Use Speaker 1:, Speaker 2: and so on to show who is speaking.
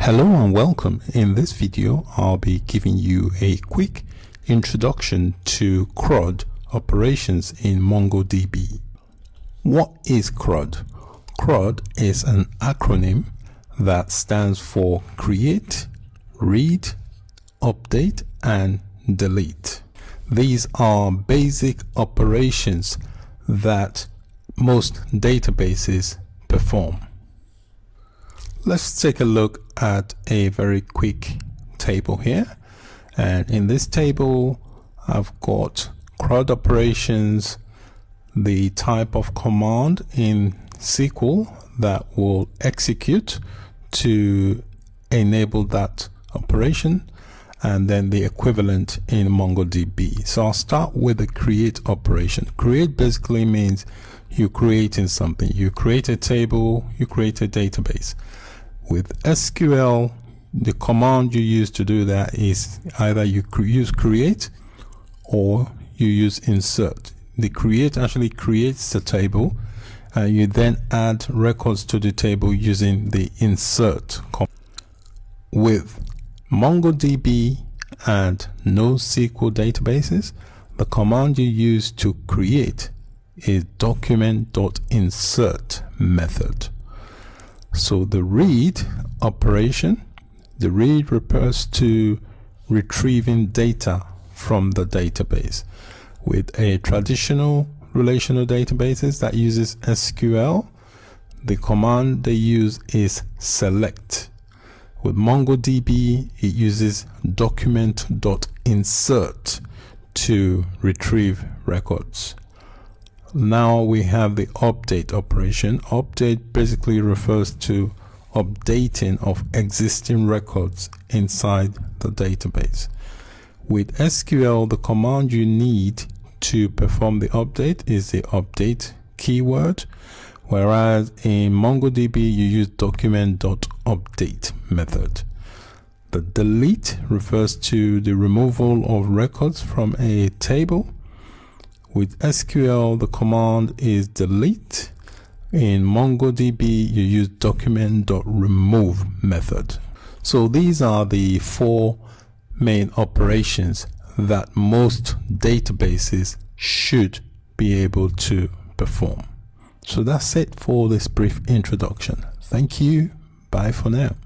Speaker 1: Hello and welcome. In this video, I'll be giving you a quick introduction to CRUD operations in MongoDB. What is CRUD? CRUD is an acronym that stands for Create, Read, Update, and Delete. These are basic operations that most databases perform. Let's take a look at a very quick table here, and in this table I've got CRUD operations, the type of command in SQL that will execute to enable that operation, and then the equivalent in MongoDB. So I'll start with the create operation. Create basically means you're creating something. You create a table, you create a database. With SQL, the command you use to do that is either you use create or you use insert. The create actually creates the table, and you then add records to the table using the insert command. With MongoDB and NoSQL databases, the command you use to create is document.insert method. So the read operation, the read refers to retrieving data from the database. With a traditional relational databases that uses SQL, the command they use is select. With MongoDB, it uses document.insert to retrieve records. Now we have the update operation. Update basically refers to updating of existing records inside the database. With SQL, the command you need to perform the update is the update keyword, whereas in MongoDB you use document.update method. The delete refers to the removal of records from a table. With SQL, the command is delete. In MongoDB, you use document.remove method. So these are the four main operations that most databases should be able to perform. So that's it for this brief introduction. Thank you. Bye for now.